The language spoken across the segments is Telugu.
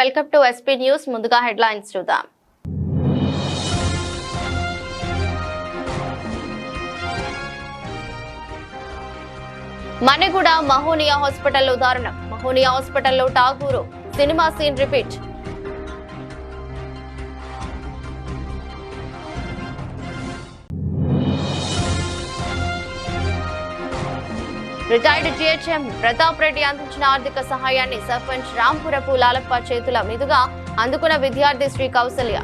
Welcome to SP news. ముందుగా హెడ్లైన్స్ చూద్దాం. మణిగూడ మహోనియా హాస్పిటల్లో దారుణం. మహోనియా హాస్పిటల్లో Tagore cinema scene repeat. Retired GHM Pratap Reddy అందించిన ఆర్థిక సహాయాన్ని సర్పంచ్ రాంపురపు లాలప్ప చేతుల మీదుగా అందుకున్న విద్యార్థి శ్రీ కౌసల్య.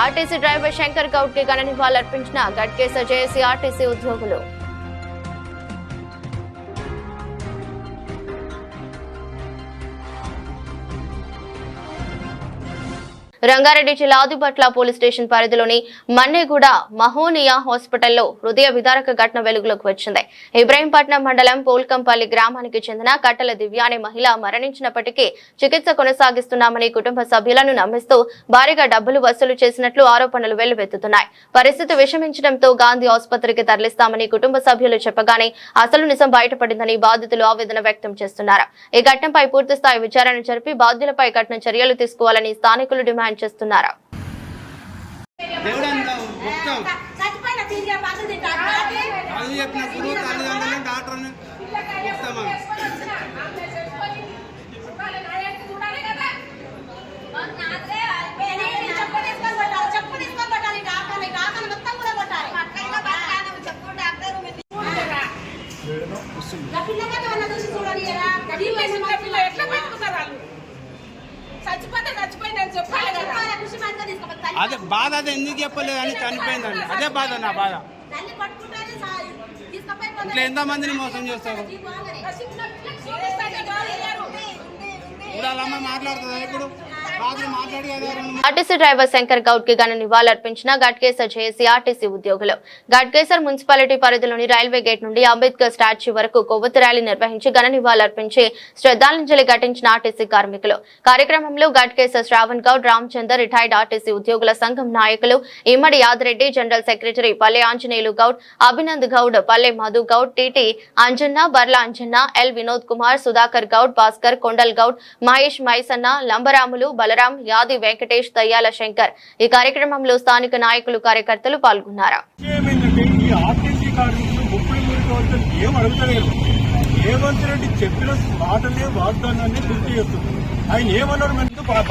ఆర్టీసీ డ్రైవర్ శంకర్ గౌడ్ కి ఘన నివాళులర్పించిన గట్కేసర్ జేఏసీ ఆర్టీసీ ఉద్యోగులు. రంగారెడ్డి జిల్లా ఆదిపట్ల పోలీస్ స్టేషన్ పరిధిలోని మన్నెగూడ మహోనియా హాస్పిటల్లో హృదయ విదారక ఘటన వెలుగులోకి వచ్చింది. ఇబ్రహీంపట్నం మండలం పోల్కంపల్లి గ్రామానికి చెందిన కట్టల దివ్య అనే మహిళ మరణించినప్పటికీ చికిత్స కొనసాగిస్తున్నామని కుటుంబ సభ్యులను నమ్మిస్తూ భారీగా డబ్బులు వసూలు చేసినట్లు ఆరోపణలు వెల్లువెత్తుతున్నాయి. పరిస్థితి విషమించడంతో గాంధీ ఆసుపత్రికి తరలిస్తామని కుటుంబ సభ్యులు చెప్పగానే అసలు నిజం బయటపడిందని బాధితులు ఆవేదన వ్యక్తం చేస్తున్నారు. ఈ ఘటనపై పూర్తిస్థాయి విచారణ జరిపి బాధ్యులపై కఠిన చర్యలు తీసుకోవాలని స్థానికులు డిమాండ్ చేస్తున్నారు. అదే బాధ అదే ఎందుకు చెప్పలేదు అని చనిపోయిందండి. అదే బాధ నా బాధ. ఇట్లా ఎంతమందిని మోసం చేస్తారు. మాట్లాడుతుంది ఇప్పుడు ఆర్టీసీ డ్రైవర్ శంకర్ గౌడ్ కి ఘన నివాళులర్పించిన గట్కేసర్ జేఏసీ ఆర్టీసీ ఉద్యోగులు. గట్కేసర్ మున్సిపాలిటీ పరిధిలోని రైల్వే గేట్ నుండి అంబేద్కర్ స్టాచ్యూ వరకు కొవ్వొత్తి ర్యాలీ నిర్వహించి ఘన నివాళులర్పించి శ్రద్ధాంజలి ఘటించిన ఆర్టీసీ కార్మికులు. కార్యక్రమంలో గట్కేసర్ శ్రావణ్ గౌడ్, రామచందర్, రిటైర్డ్ ఆర్టీసీ ఉద్యోగుల సంఘం నాయకులు ఇమ్మడి యాదిరెడ్డి, జనరల్ సెక్రటరీ పల్లె ఆంజనేయులు గౌడ్, అభినంద్ గౌడ్, పల్లె మధు గౌడ్, టిటి అంజన్న, బర్ల అంజన్న, ఎల్ వినోద్ కుమార్, సుధాకర్ గౌడ్, భాస్కర్, కొండల్ గౌడ్, మహేష్ మైసన్న, లంబరాములు, బలరాం, యాది వెంకటేష్, దయ్యాల శంకర్. ఈ కార్యక్రమంలో స్థానిక నాయకులు, కార్యకర్తలు పాల్గొన్నారు. చెప్పిన మాటలే వాగ్దానాన్ని పూర్తి చేస్తుంది. ఆయన ఏమన్నారు,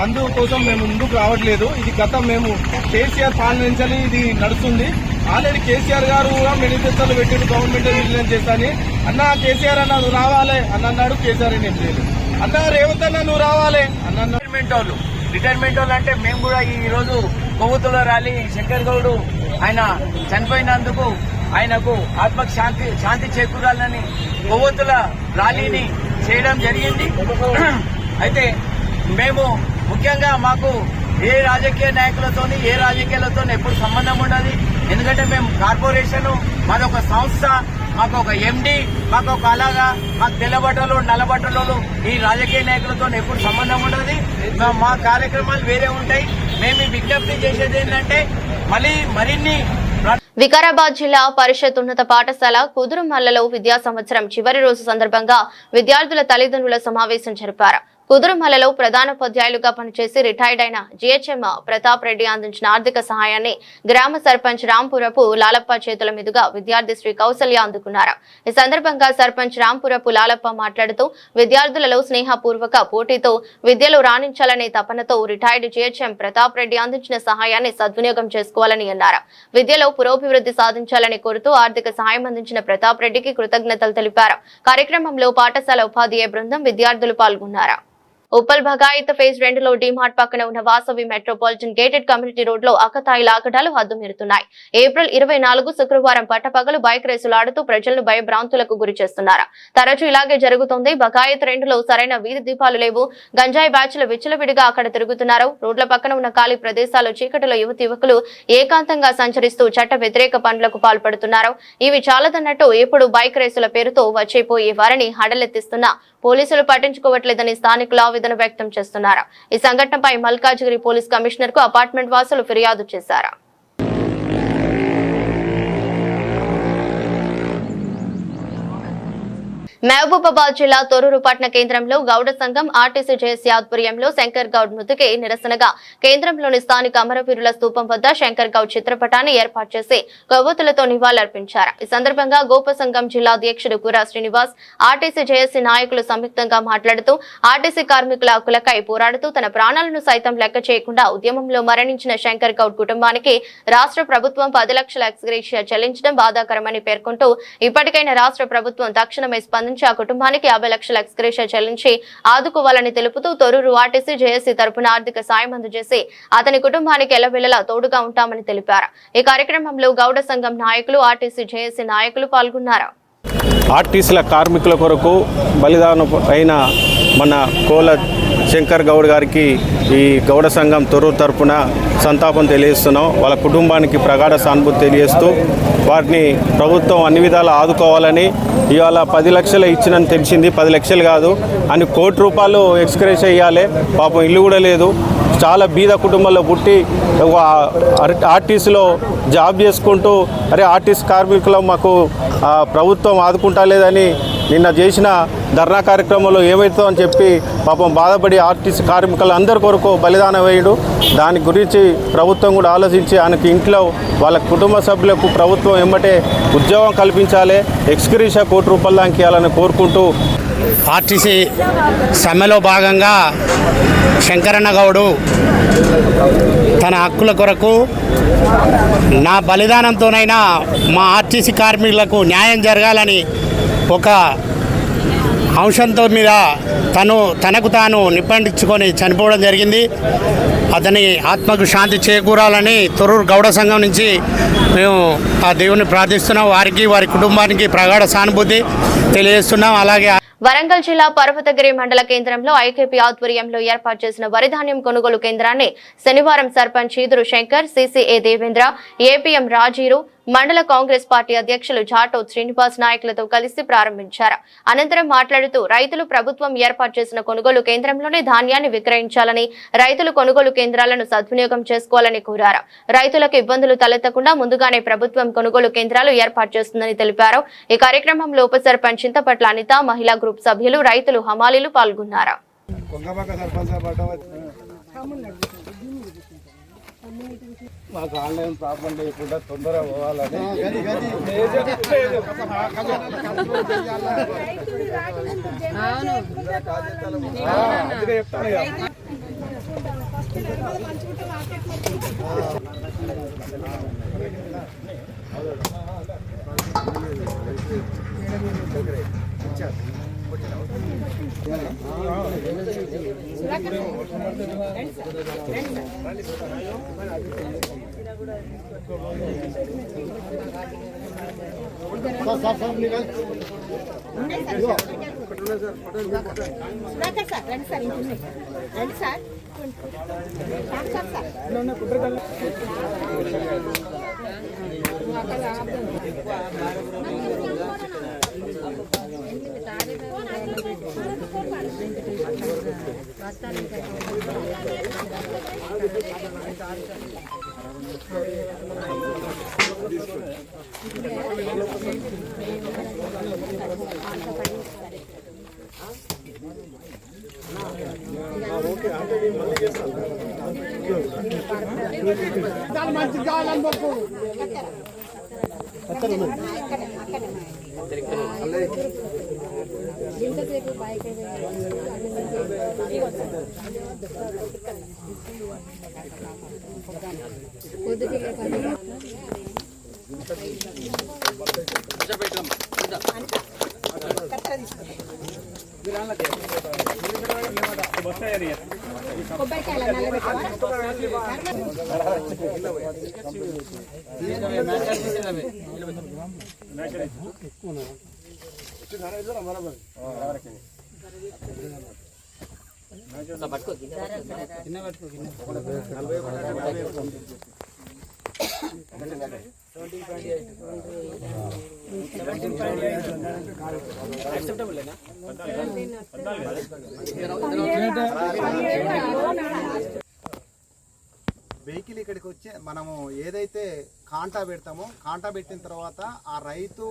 బంధువు కోసం మేము ముందుకు రావట్లేదు, ఇది గతం మేము కేసీఆర్ పాలన ఇది నడుస్తుంది. ఆల్రెడీ కేసీఆర్ గారు కూడా మేనిఫెస్టోలు పెట్టిన గవర్నమెంట్ విలీనం చేస్తాని అన్న కేసీఆర్ అన్న నువ్వు రావాలి అని అన్నాడు. కేసీఆర్ ఏం లేదు అన్న, రేవంత్ అన్న నువ్వు రావాలి అని అన్నాడు. రిటైర్మెంట్ వాళ్ళు అంటే మేము కూడా ఈ రోజు కొవ్వొత్తుల ర్యాలీ శంకర్ గౌడ్ ఆయన చనిపోయినందుకు ఆయనకు ఆత్మకు శాంతి చేకూరాలని కొవ్వొత్తుల ర్యాలీని చేయడం జరిగింది. అయితే మేము ముఖ్యంగా మాకు ఏ రాజకీయ నాయకులతోని ఏ రాజకీయాలతో ఎప్పుడు సంబంధం ఉండదు. ఎందుకంటే మేము కార్పొరేషన్, మాదొక సంస్థ, మాకు ఒక ఎండి, మాకు ఒక అలాగా మాకు తెల్లబట్టలు నల్లబట్టలు ఈ రాజకీయ నాయకులతో ఎప్పుడు సంబంధం ఉండదు. మా కార్యక్రమాలు వేరే ఉంటాయి. మేము విజ్ఞప్తి చేసేది ఏంటంటే మరిన్ని వికారాబాద్ జిల్లా పరిషత్ ఉన్నత పాఠశాల కుదురుమల్లలో విద్యా సంవత్సరం చివరి రోజు సందర్భంగా విద్యార్థుల తల్లిదండ్రుల సమావేశం జరిపారు. కుదురుమల్లలో ప్రధానోపాధ్యాయులుగా పనిచేసి రిటైర్డ్ అయిన జీహెచ్ఎం ప్రతాప్ రెడ్డి అందించిన ఆర్థిక సహాయాన్ని గ్రామ సర్పంచ్ రాంపురపు లాలప్ప చేతుల మీదుగా విద్యార్థి శ్రీ కౌసల్య అందుకున్నారు. ఈ సందర్భంగా సర్పంచ్ రాంపురపు లాలప్ప మాట్లాడుతూ విద్యార్థులలో స్నేహపూర్వక పోటీతో విద్యలో రాణించాలనే తపనతో రిటైర్డ్ జీహెచ్ఎం ప్రతాప్ రెడ్డి అందించిన సహాయాన్ని సద్వినియోగం చేసుకోవాలని అన్నారు. విద్యలో పురోభివృద్ధి సాధించాలని కోరుతూ ఆర్థిక సహాయం అందించిన ప్రతాప్ రెడ్డికి కృతజ్ఞతలు తెలిపారు. కార్యక్రమంలో పాఠశాల ఉపాధ్యాయ బృందం, విద్యార్థులు పాల్గొన్నారు. ఉప్పల్ భగాయత్ ఫేజ్ 2లో డీమార్ట్ పక్కన ఉన్న Vasavi metropolitan gated community road లో అకతాయి లాగడాలు హద్దుమీరుతున్నాయి. ఏప్రిల్ 24 శుక్రవారం పట్టపగలు బైక్ రేసులు ఆడుతూ ప్రజలను భయభ్రాంతులకు గురి చేస్తున్నారు. తరచూ ఇలాగే జరుగుతుంది. భగాయత్ 2లో సరైన వీధి దీపాలు లేవు. గంజాయి బ్యాచ్లు విచ్చలవిడిగా అక్కడ తిరుగుతున్నారు. రోడ్ల పక్కన ఉన్న ఖాళీ ప్రదేశాల్లో చీకటిలో యువకులు ఏకాంతంగా సంచరిస్తూ చట్ట వ్యతిరేక పనులకు పాల్పడుతున్నారు. ఇవి చాలదన్నట్టు ఇప్పుడు బైక్ రేసుల పేరుతో వచ్చిపోయే వారిని హడలెత్తిస్తున్నా పోలీసులు పట్టించుకోవట్లేదని స్థానికులు ఆవేదన వ్యక్తం చేస్తున్నారు. ఈ సంఘటనపై మల్కాజిగిరి పోలీస్ కమిషనర్ కు అపార్ట్మెంట్ వాసులు ఫిర్యాదు చేశారు. మహబూబాబాద్ జిల్లా తొర్రూరు పట్టణ కేంద్రంలో గౌడ సంఘం ఆర్టీసీ జేఏసీ ఆధ్వర్యంలో శంకర్ గౌడ్ మృతికి నిరసనగా కేంద్రంలోని స్థానిక అమరవీరుల స్తూపం వద్ద శంకర్ గౌడ్ చిత్రపటాన్ని ఏర్పాటు చేసి కొవ్వొత్తులతో నివాళులర్పించారు. ఈ సందర్భంగా గోప సంఘం జిల్లా అధ్యక్షుడు కురా శ్రీనివాస్, ఆర్టీసీ జేఏసీ నాయకులు సంయుక్తంగా మాట్లాడుతూ ఆర్టీసీ కార్మికుల హక్కులకై పోరాడుతూ తన ప్రాణాలను సైతం లెక్క చేయకుండా ఉద్యమంలో మరణించిన శంకర్ గౌడ్ కుటుంబానికి రాష్ట్ర ప్రభుత్వం 10 లక్షల ఎక్స్గ్రేషియా చెల్లించడం బాధాకరమని పేర్కొంటూ ఇప్పటికైనా రాష్ట్ర ప్రభుత్వం తక్షణమే స్పందించి ఆ కుటుంబానికి 50 లక్షల ఎక్స్గ్రేషియా చెల్లించి ఆదుకోవాలని తెలుపుతూ తొర్రూరు ఆర్టీసీ జేఏసీ తరపున ఆర్థిక సాయం అందజేసి అతని కుటుంబానికి ఎల్లవేళలా తోడుగా ఉంటామని తెలిపారు. ఈ కార్యక్రమంలో గౌడ సంఘం నాయకులు, ఆర్టీసీ జేఏసీ నాయకులు పాల్గొన్నారు. ఆర్టీసీల కార్మికుల కొరకు బలిదానం అయిన మన కోల శంకర్ గౌడ్ గారికి ఈ గౌడ సంఘం తొర్రూరు తరపున సంతాపం తెలియజేస్తున్నాం. వాళ్ళ కుటుంబానికి ప్రగాఢ సానుభూతి తెలియజేస్తూ వారిని ప్రభుత్వం అన్ని విధాలా ఆదుకోవాలని, ఇవాళ 10 లక్షలు ఇచ్చినని తెలిసింది. 10 లక్షలు కాదు అని ₹1 కోటి ఎక్స్గ్రేషియా ఇవ్వాలి. పాపం ఇల్లు కూడా లేదు. చాలా బీద కుటుంబంలో పుట్టి ఆర్టీసీలో జాబ్ చేసుకుంటూ ఆర్టీసీ కార్మికులు మాకు ప్రభుత్వం ఆదుకుంటా లేదని నిన్న చేసిన ధర్నా కార్యక్రమంలో ఏమవుతుందో అని చెప్పి పాపం బాధపడి ఆర్టీసీ కార్మికులు అందరి కొరకు బలిదానం వేయడు. దాని గురించి ప్రభుత్వం కూడా ఆలోచించి ఆయనకి ఇంట్లో వాళ్ళ కుటుంబ సభ్యులకు ప్రభుత్వం ఎమ్మటే ఉద్యోగం కల్పించాలి, ఎక్స్గ్రేషియా ₹1 కోటి దానికి ఇవ్వాలని కోరుకుంటూ ఆర్టీసీ సమ్మెలో భాగంగా శంకరన్న గౌడు తన హక్కుల కొరకు నా బలిదానంతోనైనా మా ఆర్టీసీ కార్మికులకు న్యాయం జరగాలని ఒక అంశంతో మీద తనకు తాను నిప్పండించుకొని చనిపోవడం జరిగింది. అతని ఆత్మకు శాంతి చేకూరాలని తొర్రూరు గౌడ సంఘం నుంచి మేము ఆ దేవుని ప్రార్థిస్తున్నాం. వారికి, వారి కుటుంబానికి ప్రగాఢ సానుభూతి తెలియజేస్తున్నాం. అలాగే వరంగల్ జిల్లా పర్వతగిరి మండల కేంద్రంలో ఐకేపీ ఆధ్వర్యంలో ఏర్పాటు చేసిన వరిధాన్యం కొనుగోలు కేంద్రాన్ని శనివారం సర్పంచ్ ఈదురు శంకర్, సిసిఏ దేవేంద్ర, ఏపీఎం రాజీరు, మండల కాంగ్రెస్ పార్టీ అధ్యక్షులు జాటో శ్రీనివాస్ నాయకులతో కలిసి ప్రారంభించారు. అనంతరం మాట్లాడుతూ రైతులు ప్రభుత్వం ఏర్పాటు చేసిన కొనుగోలు కేంద్రంలోనే ధాన్యాన్ని విక్రయించాలని, రైతులు కొనుగోలు కేంద్రాలను సద్వినియోగం చేసుకోవాలని కోరారు. రైతులకు ఇబ్బందులు తలెత్తకుండా ముందుగానే ప్రభుత్వం కొనుగోలు కేంద్రాలు ఏర్పాటు చేస్తుందని తెలిపారు. ఈ కార్యక్రమంలో ఉప సర్పంచ్ చింతపట్ల అనిత, మహిళా గ్రూప్ సభ్యులు, రైతులు, హమాలీలు పాల్గొన్నారు. మాకు ఆన్లైన్ ప్రాబ్లం లేకుండా తొందరగా పోవాలని వెహికల్ ఇక్కడికి వచ్చి మనము ఏదైతే కాంటా పెడతామో కాంటా పెట్టిన తర్వాత ఆ రైతు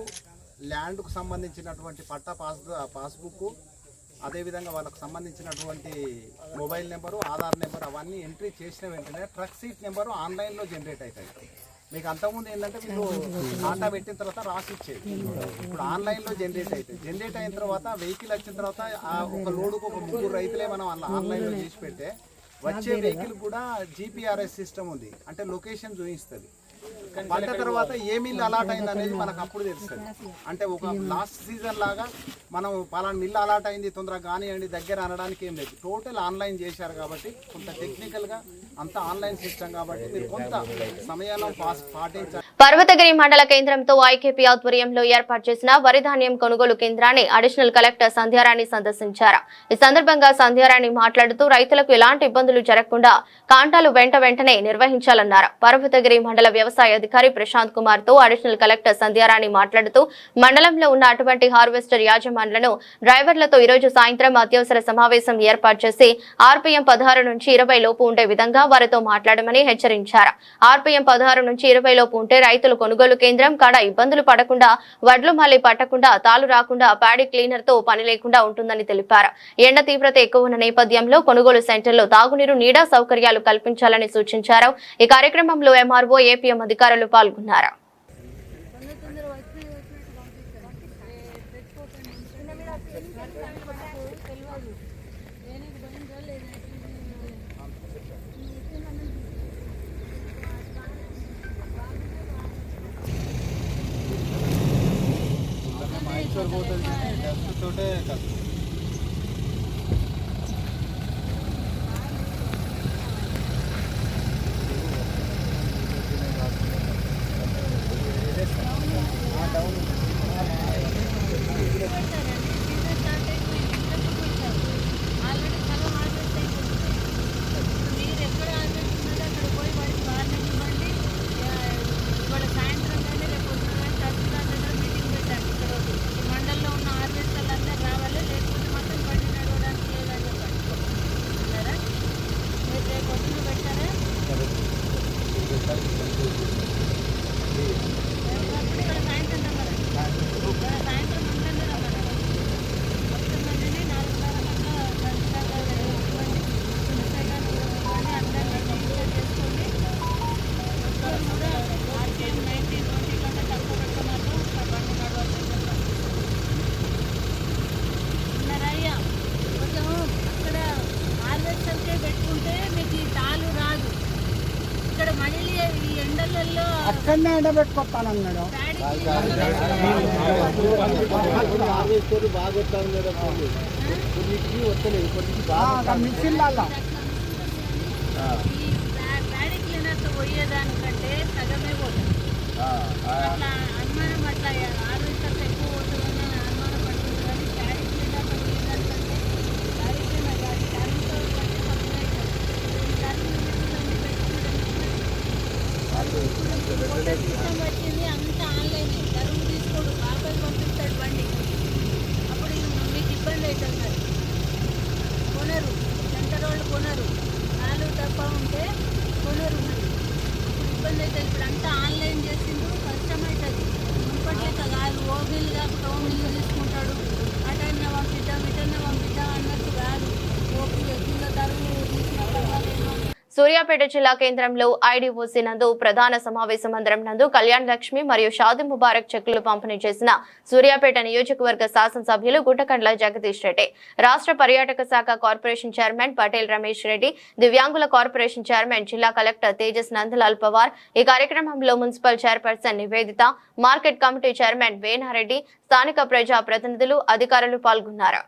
ల్యాండ్కు సంబంధించినటువంటి పట్టా పాస్బుక్, అదేవిధంగా వాళ్ళకు సంబంధించినటువంటి మొబైల్ నెంబరు, ఆధార్ నెంబర్ అవన్నీ ఎంట్రీ చేసిన వెంటనే ట్రక్ సీట్ నెంబరు ఆన్లైన్లో జనరేట్ అవుతాయి. మీకు అంతకుముందు ఏంటంటే మీరు ఆటా పెట్టిన తర్వాత రాసి ఇచ్చేది, ఇప్పుడు ఆన్లైన్లో జనరేట్ అవుతాయి. జనరేట్ అయిన తర్వాత వెహికల్ వచ్చిన తర్వాత ఒక లోడుకు ఒక 3 రైతులే మనం ఆన్లైన్లో చేసి పెడితే వచ్చే వెహికల్ కూడా జీపీఆర్ఎస్ సిస్టమ్ ఉంది, అంటే లొకేషన్ చూపిస్తుంది. పంట తర్వాత ఏ మిల్ అలాట్ అయింది అనేది మనకు అప్పుడు తెలుస్తుంది. అంటే ఒక లాస్ట్ సీజన్ లాగా మనం పలానా మిల్ అలాట్ అయింది తొందరగా కానివ్వండి దగ్గర అనడానికి ఏం లేదు. టోటల్ ఆన్లైన్ చేశారు కాబట్టి కొంత టెక్నికల్గా అంతా ఆన్లైన్ సిస్టమ్ కాబట్టి మీరు కొంత సమయాన్ని పాటించాలి. పర్వతగిరి మండల కేంద్రంతో ఐకేపీ ఆధ్వర్యంలో ఏర్పాటు చేసిన వరి ధాన్యం కొనుగోలు కేంద్రాన్ని అడిషనల్ కలెక్టర్ సంధ్యారాణి సందర్శించారు. ఈ సందర్భంగా సంధ్యారాణి మాట్లాడుతూ రైతులకు ఎలాంటి ఇబ్బందులు జరగకుండా కాంటాలు వెంటనే నిర్వహించాలన్నారు. పర్వతగిరి మండల వ్యవసాయ అధికారి ప్రశాంత్ కుమార్ తో అడిషనల్ కలెక్టర్ సంధ్యారాణి మాట్లాడుతూ మండలంలో ఉన్న అటువంటి హార్వెస్టర్ యాజమాన్లను డ్రైవర్లతో ఈ రోజు సాయంత్రం అత్యవసర సమావేశం ఏర్పాటు చేసి ఆర్పీఎం 16 నుంచి 20 లోపు ఉండే విధంగా వారితో మాట్లాడమని హెచ్చరించారు. ఆర్పీఎం 16 నుంచి 20 లోపు ఉంటే రైతులు కొనుగోలు కేంద్రం కాడ ఇబ్బందులు పడకుండా, వడ్లు మళ్లీ పట్టకుండా, తాలు రాకుండా, ప్యాడీ క్లీనర్ తో పని లేకుండా ఉంటుందని తెలిపారు. ఎండ తీవ్రత ఎక్కువ ఉన్న నేపథ్యంలో కొనుగోలు సెంటర్లో తాగునీరు, నీడా సౌకర్యాలు కల్పించాలని సూచించారు. ఈ కార్యక్రమంలో ఎంఆర్ఓ, ఏపీఎం అధికారులు పాల్గొన్నారు. అక్కడనే ఎండబెట్టుకొస్తానన్నాడు. మిషన్లలో ప్యాడీ క్లీనర్తో పోయేదానికంటే సగమే పోతుంది. అట్లా అనుమానం అట్లా హార్వెస్టర్స్ ఎక్కువ పోతుందని అనుమానం పడుతుంది. కానీ ప్యాడీ క్లీనర్తో పోయేదానికంటే ప్యాడీ క్లీనర్ కాదు, కరెంట్తో బట్టి సప్లై అవుతుంది. కరెంట్ సిస్టమ్ వచ్చింది, అంతా ఆన్లైన్. కరువు తీసుకోడు, బాబాయ్ పంపిస్తాడు బండి. అప్పుడు మీకు ఇబ్బంది అవుతుంది. మరి కొనరు, సెంటర్ వాళ్ళు కొనరు, నాలుగు తప్ప ఉంటే కొనరు. మరి ఇబ్బంది అవుతుంది. ఇప్పుడు అంతా ఆన్లైన్ చేసిండు, కష్టమవుతుంది. మునుపట్లేక కాదు, ఓబీలు కాకుండా ఓమిల్లు తీసుకుంటాడు. అటన్నా పంపిద్దాం, ఇటన్నా పంపిద్దాం అన్నట్టు కాదు. ఓపీ కింద తరువు తీసిన పర్వాలేదు. సూర్యాపేట జిల్లా కేంద్రంలో ఐడీఓసీ నందు ప్రధాన సమావేశ మందిరం నందు కళ్యాణ్ లక్ష్మి మరియు షాదీ ముబారక్ చెక్కులు పంపిణీ చేసిన సూర్యాపేట నియోజకవర్గ శాసనసభ్యులు గుట్టకండ్ల జగదీష్ రెడ్డి, రాష్ట్ర పర్యాటక శాఖ కార్పొరేషన్ చైర్మన్ పటేల్ రమేష్ రెడ్డి, దివ్యాంగుల కార్పొరేషన్ చైర్మన్ జిల్లా కలెక్టర్ తేజస్ నందలాల్ పవార్, ఈ కార్యక్రమంలో municipal chairperson Nivedita, market committee chairman Venareddy, స్థానిక ప్రజా ప్రతినిధులు, అధికారులు పాల్గొన్నారు.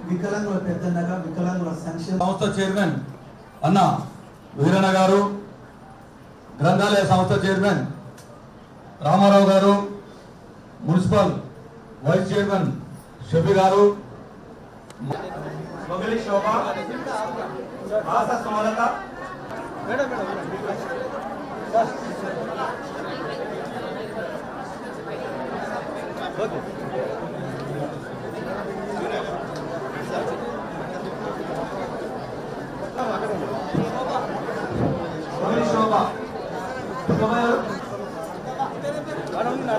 వికలాంగుల పెద్దన్నగా వికలాంగుల సంక్షేమ సంస్థ చైర్మన్ అన్న వీరన్న గారు, గ్రంథాలయ సంస్థ చైర్మన్ రామారావు గారు, మున్సిపల్ వైస్ చైర్మన్ షఫీ గారు, మొగలి శోభ, ఆశ సుమలత, శోభ ఈ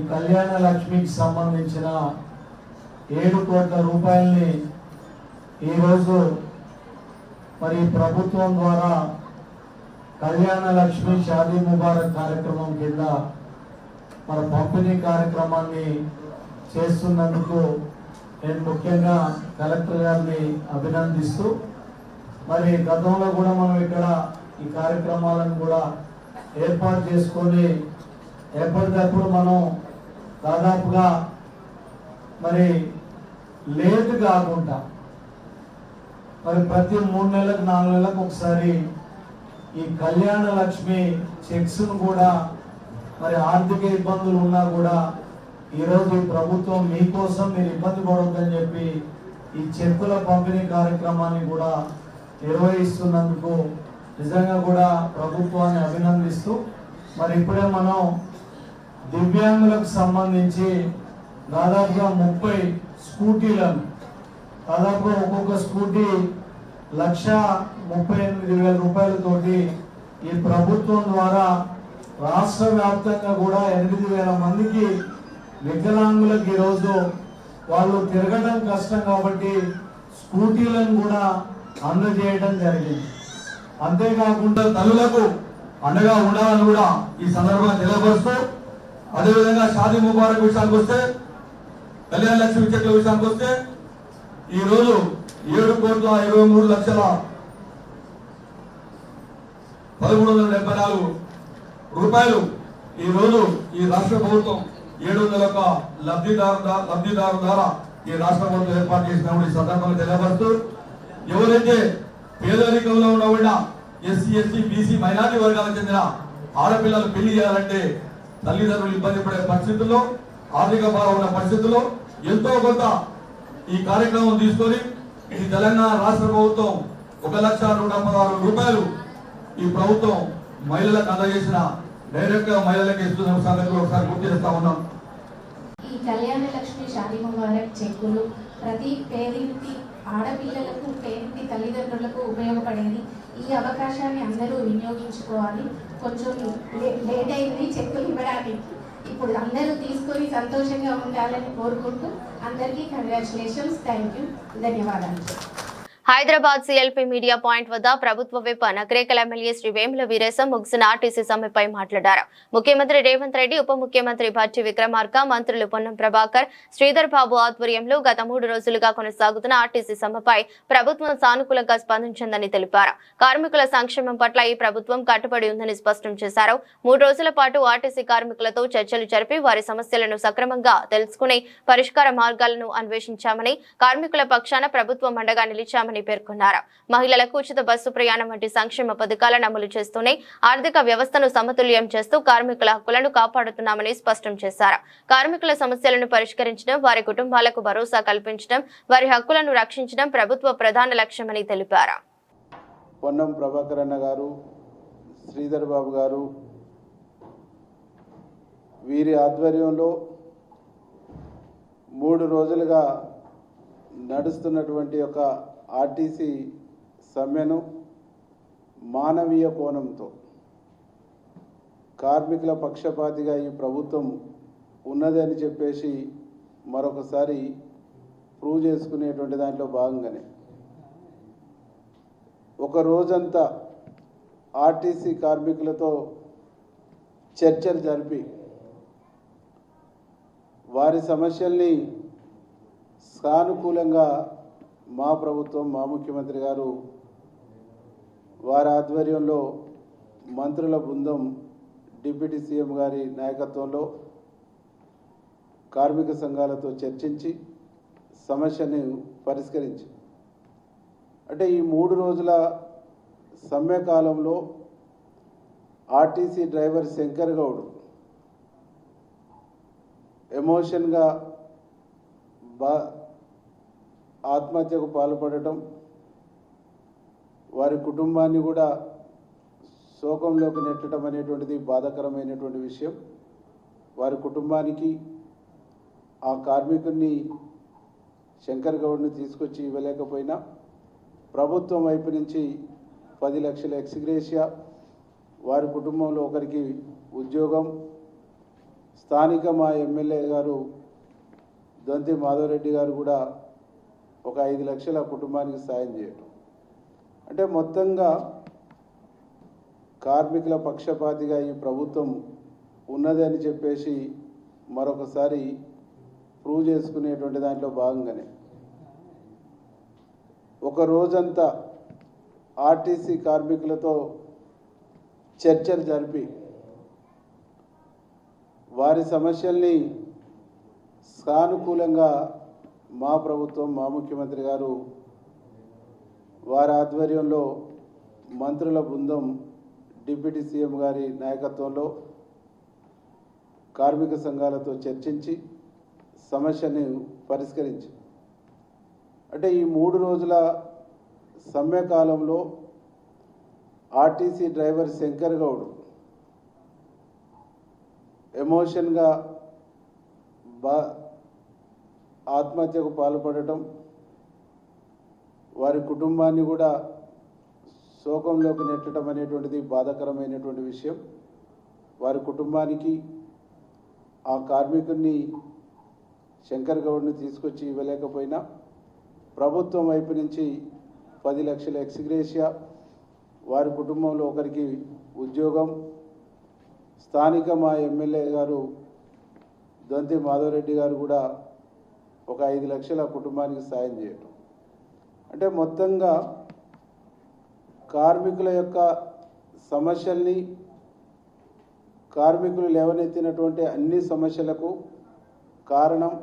కళ్యాణ లక్ష్మికి సంబంధించిన 7 కోట్ల రూపాయల్ని ఈరోజు మరి ప్రభుత్వం ద్వారా కళ్యాణ లక్ష్మి షాదీ ముబారక్ కార్యక్రమం కింద మన పంపిణీ కార్యక్రమాన్ని చేస్తున్నందుకు నేను ముఖ్యంగా కలెక్టర్ గారిని అభినందిస్తూ, మరి గతంలో కూడా మనం ఇక్కడ ఈ కార్యక్రమాలను కూడా ఏర్పాటు చేసుకొని ఎప్పటికప్పుడు మనం దాదాపుగా మరి లేట్ కాకుండా మరి ప్రతి 3 నెలలకు 4 నెలలకు ఒకసారి ఈ కళ్యాణ లక్ష్మి చెక్స్ను కూడా మరి ఆర్థిక ఇబ్బందులు ఉన్నా కూడా ఈరోజు ఈ ప్రభుత్వం మీకోసం మీరు ఇబ్బంది పడొద్దని చెప్పి ఈ చెక్కుల పంపిణీ కార్యక్రమాన్ని కూడా నిర్వహిస్తున్నందుకు నిజంగా కూడా ప్రభుత్వాన్ని అభినందిస్తూ, మరి ఇప్పుడే మనం దివ్యాంగులకు సంబంధించి దాదాపుగా 30 స్కూటీలను దాదాపుగా ఒక్కొక్క స్కూటీ 1,38,000 రూపాయలతోటి ఈ ప్రభుత్వం ద్వారా రాష్ట్ర వ్యాప్తంగా కూడా 8,000 మందికి వికలాంగులకు ఈరోజు వాళ్ళు తిరగడం కష్టం కాబట్టి స్కూటీలను కూడా అందజేయడం జరిగింది. అంతేకాకుండా తల్లులకు అండగా ఉండాలని కూడా ఈ సందర్భంగా తెలియపరుస్తూ, అదేవిధంగా షాదీ ముబారక్ విషయానికి వస్తే, కళ్యాణ లక్ష్మి చెట్ల విషయానికి వస్తే ఈ రోజు 7,23,13,74 రూపాయలు ఈ రోజు ఈ రాష్ట్ర ప్రభుత్వం 701 లబ్ధిదారు ద్వారా ఈ రాష్ట్ర ప్రభుత్వం ఏర్పాటు చేసినప్పుడు ఈ సందర్భంగా తెలియపరుస్తూ, ఎవరైతే పేదరికంలో ఉన్న ఎస్సీ ఎస్టీ బీసీ మైనారిటీ వర్గాలకు చెందిన ఆడపిల్లలు పెళ్లి చేయాలంటే తల్లిదండ్రులు ఇబ్బంది పడే పరిస్థితుల్లో, ఆర్థిక భారం ఉన్న పరిస్థితుల్లో ఎంతో కొంత ఈ కార్యక్రమం తీసుకొని ఈ తెలంగాణ రాష్ట్ర ప్రభుత్వం 1,116,000 రూపాయలు ఈ ప్రభుత్వం మహిళలకు అందజేసిన డైరెక్ట్ గా మహిళలకు ఇస్తున్న సంగతి ఒకసారి గుర్తు చేస్తా ఉన్నాం. ఈ కళ్యాణ లక్ష్మి షాదీ ముబారక్ చెక్కులు ప్రతి పేరింటి ఆడపిల్లలకు పేరింటి తల్లిదండ్రులకు ఉపయోగపడేది. ఈ అవకాశాన్ని అందరూ వినియోగించుకోవాలి. కొంచెం లేట్ అయింది చెక్కులు ఇవ్వడానికి, ఇప్పుడు అందరూ తీసుకొని సంతోషంగా ఉండాలని కోరుకుంటూ అందరికీ కంగ్రాచులేషన్స్, థ్యాంక్ యూ, ధన్యవాదాలు. హైదరాబాద్ సిఎల్పి మీడియా పాయింట్ వద్ద ప్రభుత్వ విప్ నకరేకల్ ఎమ్మెల్యే శ్రీ వేముల వీరేశం ముగిసిన ఆర్టీసీ సమ్మెపై మాట్లాడారు. ముఖ్యమంత్రి రేవంత్ రెడ్డి, ఉప ముఖ్యమంత్రి భట్టి విక్రమార్క, మంత్రులు పొన్నం ప్రభాకర్, శ్రీధర్ బాబు ఆధ్వర్యంలో గత 3 రోజులుగా కొనసాగుతున్న ఆర్టీసీ సమ్మెపై ప్రభుత్వం సానుకూలంగా స్పందించిందని తెలిపారు. కార్మికుల సంక్షేమం పట్ల ఈ ప్రభుత్వం కట్టుబడి ఉందని స్పష్టం చేశారు. 3 రోజుల పాటు ఆర్టీసీ కార్మికులతో చర్చలు జరిపి వారి సమస్యలను సక్రమంగా తెలుసుకుని పరిష్కార మార్గాలను అన్వేషించామని, కార్మికుల పక్షాన ప్రభుత్వం అండగా నిలిచామని పేర్కొన్నారు. మహిళలకు ఉచిత బస్సు ప్రయాణం వంటి సంక్షేమ పథకాలను అమలు చేస్తూనే ఆర్థిక వ్యవస్థను సమతుల్యం చేస్తూ కార్మికుల హక్కులను కాపాడుతున్నామని స్పష్టం చేశారు. కార్మికుల సమస్యలను పరిష్కరించడం, వారి కుటుంబాలకు భరోసా కల్పించడం, వారి హక్కులను రక్షించడం ప్రభుత్వ ప్రధాన లక్ష్యమని తెలిపారు. పొన్నం ప్రభాకర్ అన్న గారు, శ్రీధర్ బాబు గారు వీరి ఆధ్వర్యంలో 3 రోజులుగా నడుస్తున్నటువంటి ఒక ఆర్టీసీ సమ్మెను మానవీయ కోణంతో కార్మికుల పక్షపాతిగా ఈ ప్రభుత్వం ఉన్నదని చెప్పేసి మరొకసారి ప్రూవ్ చేసుకునేటువంటి దాంట్లో భాగంగానే ఒక రోజంతా ఆర్టీసీ కార్మికులతో చర్చలు జరిపి వారి సమస్యల్ని సానుకూలంగా మా ప్రభుత్వం, మా ముఖ్యమంత్రి గారు వారి ఆధ్వర్యంలో మంత్రుల బృందం, డిప్యూటీ సీఎం గారి నాయకత్వంలో కార్మిక సంఘాలతో చర్చించి సమస్యను పరిష్కరించి, అంటే ఈ 3 రోజుల సమ్మె కాలంలో ఆర్టీసీ డ్రైవర్ శంకర్ గౌడ్ ఎమోషన్గా ఆత్మహత్యకు పాల్పడటం, వారి కుటుంబాన్ని కూడా శోకంలోకి నెట్టడం అనేటువంటిది బాధాకరమైనటువంటి విషయం. వారి కుటుంబానికి ఆ కార్మికుడిని శంకర్ గౌడ్ని తీసుకొచ్చి ఇవ్వలేకపోయినా ప్రభుత్వం వైపు నుంచి 10 లక్షల ఎక్స్గ్రేషియా, వారి కుటుంబంలో ఒకరికి ఉద్యోగం, స్థానిక మా ఎమ్మెల్యే గారు దొంతి మాధవరెడ్డి గారు కూడా ఒక 5 లక్షల కుటుంబానికి సాయం చేయటం, అంటే మొత్తంగా కార్మికుల పక్షపాతిగా ఈ ప్రభుత్వం ఉన్నది అని చెప్పేసి మరొకసారి ప్రూవ్ చేసుకునేటువంటి దాంట్లో భాగంగానే ఒక రోజంతా ఆర్టీసీ కార్మికులతో చర్చలు జరిపి వారి సమస్యల్ని సానుకూలంగా మా ప్రభుత్వం, మా ముఖ్యమంత్రి గారు వారి ఆధ్వర్యంలో మంత్రుల బృందం డిప్యూటీ సీఎం గారి నాయకత్వంలో కార్మిక సంఘాలతో చర్చించి సమస్యని పరిష్కరించి, అంటే ఈ 3 రోజుల సమ్మె కాలంలో ఆర్టీసీ డ్రైవర్ శంకర్ గౌడ్ ఎమోషన్గా ఆత్మహత్యకు పాల్పడటం, వారి కుటుంబాన్ని కూడా శోకంలోకి నెట్టడం అనేటువంటిది బాధాకరమైనటువంటి విషయం. వారి కుటుంబానికి ఆ కార్మికుడిని శంకర్ గౌడ్ని తీసుకొచ్చి ఇవ్వలేకపోయినా ప్రభుత్వం వైపు నుంచి 10 లక్షల ఎక్స్గ్రేషియా, వారి కుటుంబంలో ఒకరికి ఉద్యోగం, స్థానిక మా ఎమ్మెల్యే గారు దొంతి మాధవరెడ్డి గారు కూడా ఒక 5 లక్షల కుటుంబానికి సాయం చేయటం, అంటే మొత్తంగా కార్మికుల యొక్క సమస్యల్ని, కార్మికులు లేవనెత్తినటువంటి అన్ని సమస్యలకు కారణం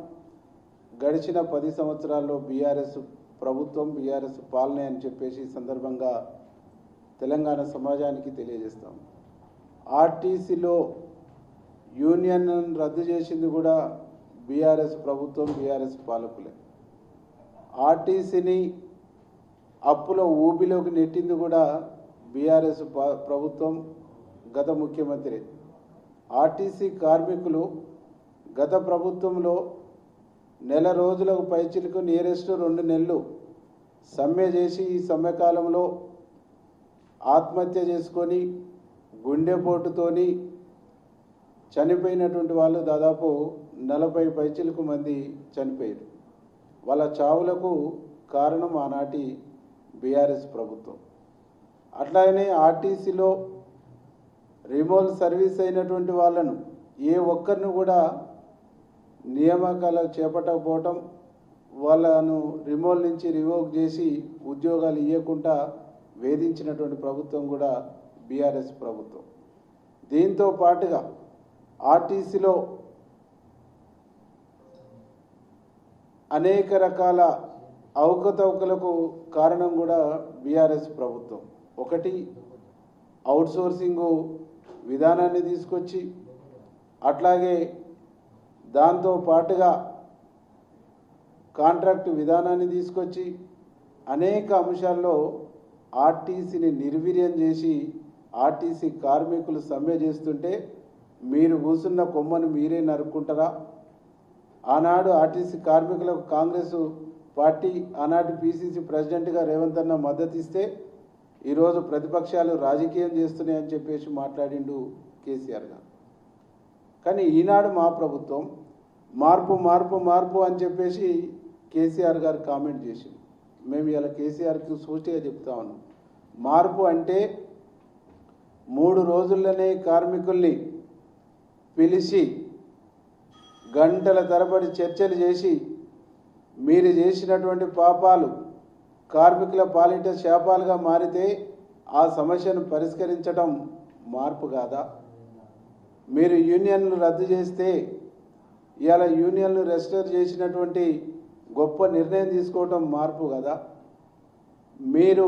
గడిచిన 10 సంవత్సరాల్లో బీఆర్ఎస్ ప్రభుత్వం, బీఆర్ఎస్ పాలన అని చెప్పేసి సందర్భంగా తెలంగాణ సమాజానికి తెలియజేస్తాం. ఆర్టీసీలో యూనియన్ రద్దు చేసింది కూడా బీఆర్ఎస్ ప్రభుత్వం, బీఆర్ఎస్ పాలకులే. ఆర్టీసీని అప్పుల ఊబిలోకి నెట్టింది కూడా బీఆర్ఎస్ ప్రభుత్వం, గత ముఖ్యమంత్రి. ఆర్టీసీ కార్మికులు గత ప్రభుత్వంలో నెల రోజులకు పైచిలకు నియరెస్ట్ 2 నెలలు సమ్మె చేసి ఈ సమ్మె కాలంలో ఆత్మహత్య చేసుకొని గుండెపోటుతోని చనిపోయినటువంటి వాళ్ళు దాదాపు 40 పైచిలకు మంది చనిపోయారు. వాళ్ళ చావులకు కారణం ఆనాటి బీఆర్ఎస్ ప్రభుత్వం. అట్లాగనే ఆర్టీసీలో రిమోల్ సర్వీస్ అయినటువంటి వాళ్ళను ఏ ఒక్కరిని కూడా నియామకాలు చేపట్టకపోవటం, వాళ్ళను రిమోల్ నుంచి రివోక్ చేసి ఉద్యోగాలు ఇవ్వకుండా వేధించినటువంటి ప్రభుత్వం కూడా బీఆర్ఎస్ ప్రభుత్వం. దీంతో పాటుగా ఆర్టీసీలో అనేక రకాల అవకతవకలకు కారణం కూడా బీఆర్ఎస్ ప్రభుత్వం. ఒకటి, అవుట్సోర్సింగ్ విధానాన్ని తీసుకొచ్చి, అట్లాగే దాంతో పాటుగా కాంట్రాక్ట్ విధానాన్ని తీసుకొచ్చి అనేక అంశాల్లో ఆర్టీసీని నిర్వీర్యం చేసి ఆర్టీసీ కార్మికులు సమ్మె చేస్తుంటే మీరు కూసున్న కొమ్మను మీరే నరుక్కుంటారా? ఆనాడు ఆర్టీసీ కార్మికులకు కాంగ్రెస్ పార్టీ ఆనాటి పీసీసీ ప్రెసిడెంట్గా రేవంత్ అన్న మద్దతు ఇస్తే ఈరోజు ప్రతిపక్షాలు రాజకీయం చేస్తున్నాయని చెప్పేసి మాట్లాడిండు కేసీఆర్ గారు. కానీ ఈనాడు మా ప్రభుత్వం మార్పు మార్పు మార్పు అని చెప్పేసి కేసీఆర్ గారు కామెంట్ చేసి, మేము ఇలా కేసీఆర్కి సూటిగా చెప్తా ఉన్నాం. మార్పు అంటే 3 రోజుల్లోనే కార్మికుల్ని పిలిచి గంటల తరబడి చర్చలు చేసి మీరు చేసినటువంటి పాపాలు కార్మికుల పాలిట శాపాలుగా మారితే ఆ సమస్యను పరిష్కరించడం మార్పు కాదా? మీరు యూనియన్లు రద్దు చేస్తే ఇవాళ యూనియన్లు రెస్టోర్ చేసినటువంటి గొప్ప నిర్ణయం తీసుకోవటం మార్పు కదా? మీరు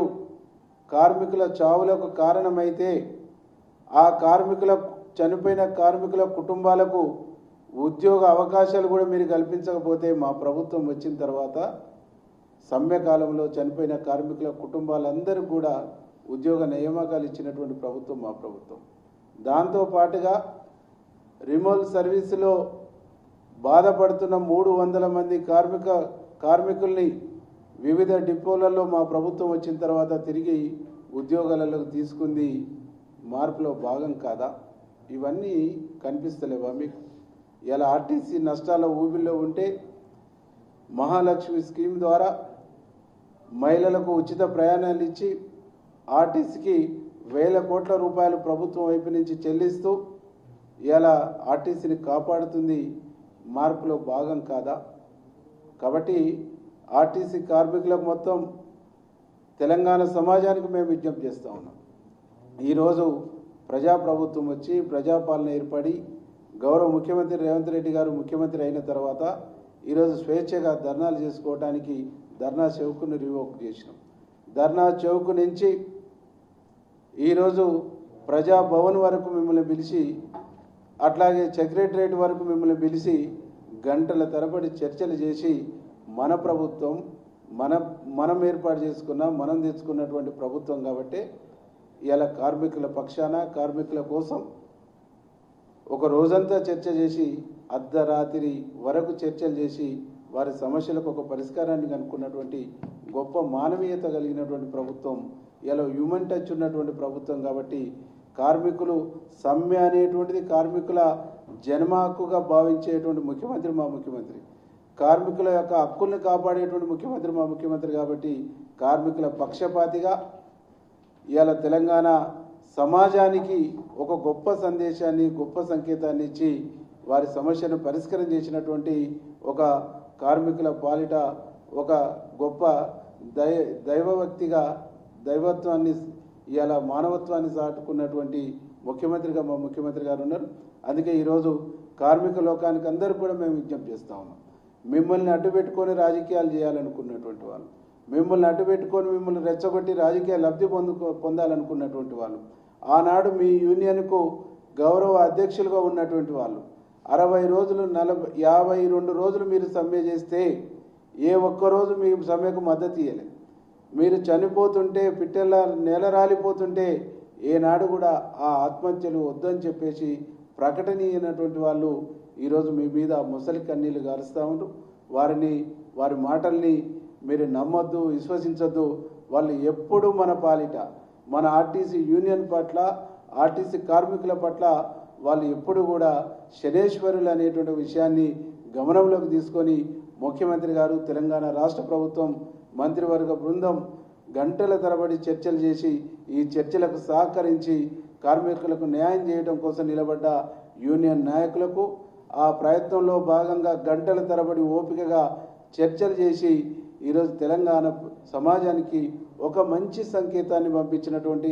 కార్మికుల చావులకు కారణమైతే ఆ చనిపోయిన కార్మికుల కుటుంబాలకు ఉద్యోగ అవకాశాలు కూడా మీరు కల్పించకపోతే మా ప్రభుత్వం వచ్చిన తర్వాత సమ్మెకాలంలో చనిపోయిన కార్మికుల కుటుంబాలందరూ కూడా ఉద్యోగ నియామకాలు ఇచ్చినటువంటి ప్రభుత్వం మా ప్రభుత్వం. దాంతో పాటుగా రిమోట్ సర్వీసులో బాధపడుతున్న 300 మంది కార్మికుల్ని వివిధ డిపోలలో మా ప్రభుత్వం వచ్చిన తర్వాత తిరిగి ఉద్యోగాలలోకి తీసుకుంది మార్పులో భాగం కాదా? ఇవన్నీ కనిపిస్తలేవా మీకు? ఇలా ఆర్టీసీ నష్టాల ఊబిలో ఉంటే మహాలక్ష్మి స్కీమ్ ద్వారా మహిళలకు ఉచిత ప్రయాణాలు ఇచ్చి ఆర్టీసీకి 1000 కోట్ల రూపాయలు ప్రభుత్వం వైపు నుంచి చెల్లిస్తూ ఇలా ఆర్టీసీని కాపాడుతుంది మార్పులో భాగం కాదా? కాబట్టి ఆర్టీసీ కార్మికులకు మొత్తం తెలంగాణ సమాజానికి మేము విజ్ఞప్తి చేస్తూ ఉన్నాం. ఈరోజు ప్రజాప్రభుత్వం వచ్చి ప్రజాపాలన ఏర్పడి గౌరవ ముఖ్యమంత్రి రేవంత్ రెడ్డి గారు ముఖ్యమంత్రి అయిన తర్వాత ఈరోజు స్వేచ్ఛగా ధర్నాలు చేసుకోవడానికి ధర్నా చౌక్ను రివోక్ చేసినాం. ధర్నా చౌక్ నుంచి ఈరోజు ప్రజాభవన్ వరకు మిమ్మల్ని పిలిచి, అట్లాగే సెక్రటరేట్ వరకు మిమ్మల్ని పిలిచి గంటల తరబడి చర్చలు చేసి మన ప్రభుత్వం మనం ఏర్పాటు చేసుకున్న మనం తెచ్చుకున్నటువంటి ప్రభుత్వం కాబట్టి ఇలా కార్మికుల పక్షాన కార్మికుల కోసం ఒక రోజంతా చర్చ చేసి అర్ధరాత్రి వరకు చర్చలు చేసి వారి సమస్యలకు ఒక పరిష్కారాన్ని కనుక్కున్నటువంటి గొప్ప మానవీయత కలిగినటువంటి ప్రభుత్వం, ఇలా హ్యూమన్ టచ్ ఉన్నటువంటి ప్రభుత్వం. కాబట్టి కార్మికులు సమ్మె అనేటువంటిది కార్మికుల జన్మ హక్కుగా భావించేటువంటి ముఖ్యమంత్రి మా ముఖ్యమంత్రి, కార్మికుల యొక్క హక్కుల్ని కాపాడేటువంటి ముఖ్యమంత్రి మా ముఖ్యమంత్రి. కాబట్టి కార్మికుల పక్షపాతిగా ఇవాళ తెలంగాణ సమాజానికి ఒక గొప్ప సందేశాన్ని గొప్ప సంకేతాన్ని ఇచ్చి వారి సమస్యను పరిష్కారం చేసినటువంటి ఒక కార్మికుల పాలిట ఒక గొప్ప దైవభక్తిగా దైవత్వాన్ని ఇవాళ మానవత్వాన్ని చాటుకున్నటువంటి ముఖ్యమంత్రిగా మా ముఖ్యమంత్రి గారు ఉన్నారు. అందుకే ఈరోజు కార్మిక లోకానికి అందరూ కూడా మేము విజ్ఞప్తి చేస్తా ఉన్నాం. మిమ్మల్ని అడ్డుపెట్టుకొని రాజకీయాలు చేయాలనుకున్నటువంటి వాళ్ళు, మిమ్మల్ని అడ్డుపెట్టుకొని మిమ్మల్ని రెచ్చగొట్టి రాజకీయ లబ్ధి పొందాలనుకున్నటువంటి వాళ్ళు, ఆనాడు మీ యూనియన్కు గౌరవ అధ్యక్షులుగా ఉన్నటువంటి వాళ్ళు 60 రోజులు 52 రోజులు మీరు సమ్మె చేస్తే ఏ ఒక్కరోజు మీ సమ్మెకు మద్దతు ఇవ్వలేదు. మీరు చనిపోతుంటే పిట్టెల నేల రాలిపోతుంటే ఏనాడు కూడా ఆ ఆత్మహత్యలు వద్దని చెప్పేసి ప్రకటనీయనటువంటి వాళ్ళు ఈరోజు మీ మీద ముసలి కన్నీళ్లు గారుస్తూ ఉంటారు. వారి మాటల్ని మీరు నమ్మొద్దు, విశ్వసించొద్దు. వాళ్ళు ఎప్పుడు మన పాలిట, మన ఆర్టీసీ యూనియన్ పట్ల, ఆర్టీసీ కార్మికుల పట్ల వాళ్ళు ఎప్పుడు కూడా శనేశ్వరులు అనేటువంటి విషయాన్ని గమనంలోకి తీసుకొని ముఖ్యమంత్రి గారు, తెలంగాణ రాష్ట్ర ప్రభుత్వం, మంత్రివర్గ బృందం గంటల తరబడి చర్చలు చేసి ఈ చర్చలకు సహకరించి కార్మికులకు న్యాయం చేయడం కోసం నిలబడ్డ యూనియన్ నాయకులకు ఆ ప్రయత్నంలో భాగంగా గంటల తరబడి ఓపికగా చర్చలు చేసి ఈరోజు తెలంగాణ సమాజానికి ఒక మంచి సంకేతాన్ని పంపించినటువంటి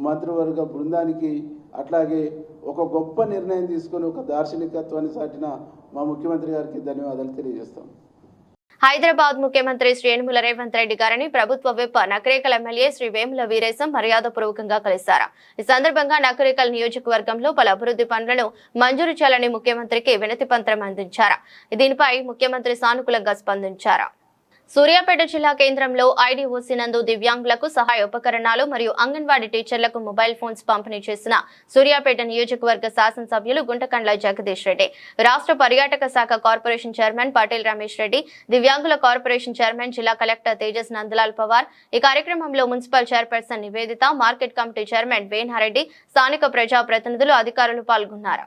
మంత్రివర్గ బృందానికి, అట్లాగే ఒక గొప్ప నిర్ణయం తీసుకొని ఒక దార్శనికత్వాన్ని సాటిన మా ముఖ్యమంత్రి గారికి ధన్యవాదాలు తెలియజేస్తాం. హైదరాబాద్ ముఖ్యమంత్రి శ్రీ యనమల రేవంత్ రెడ్డి గారిని ప్రభుత్వ విప్ నకరేకల్ ఎమ్మెల్యే శ్రీ వేముల వీరేశం మర్యాదపూర్వకంగా కలిశారు. ఈ సందర్భంగా నకరేకల్ నియోజకవర్గంలో పలు అభివృద్ధి పనులను మంజూరు చేయాలని ముఖ్యమంత్రికి వినతి పత్రం అందించారు. దీనిపై ముఖ్యమంత్రి సానుకూలంగా స్పందించారు. సూర్యాపేట జిల్లా కేంద్రంలో ఐడీఓసీ నందు దివ్యాంగులకు సహాయ ఉపకరణాలు మరియు అంగన్వాడీ టీచర్లకు మొబైల్ ఫోన్స్ పంపిణీ చేసిన సూర్యాపేట నియోజకవర్గ శాసనసభ్యులు గుంటకండ్ల జగదీష్ రెడ్డి, రాష్ట్ర పర్యాటక శాఖ కార్పొరేషన్ చైర్మన్ పటేల్ రమేష్ రెడ్డి, దివ్యాంగుల కార్పొరేషన్ చైర్మన్ జిల్లా కలెక్టర్ తేజస్ నందలాల్ పవార్. ఈ కార్యక్రమంలో municipal chairperson Nivedita, market committee chairman Venareddy, స్థానిక ప్రజాప్రతినిధులు, అధికారులు పాల్గొన్నారు.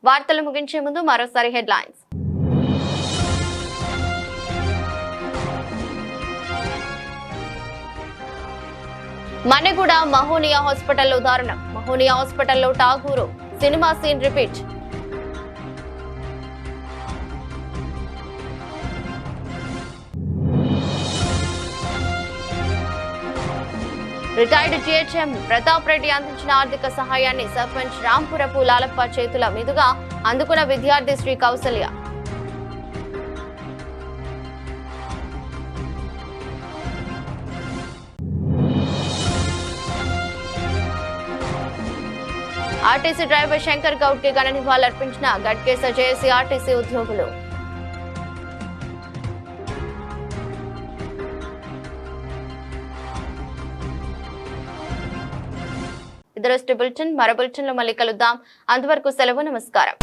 వార్తలు ముగించే ముందు మరోసారి హెడ్లైన్స్. మన్నెగూడ మహోనియా హాస్పిటల్లో దారుణం. మహోనియా హాస్పిటల్లో Tagore cinema scene repeat. Retired GHM Pratap Reddy అందించిన ఆర్థిక సహాయాన్ని సర్పంచ్ రాంపురపు లాలప్ప చేతుల మీదుగా అందుకున్న విద్యార్థి శ్రీ కౌసల్య. ఆర్టీసీ డ్రైవర్ శంకర్ గౌడ్ కి ఘన నివాళులర్పించిన గట్కేస జేఏసీ ఆర్టీసీ ఉద్యోగులు. ఇదరస్ట్ బులెటిన్. మరో బులెటిన్ లో మళ్ళీ కలుద్దాం. అంతవరకు సెలవు. నమస్కారం.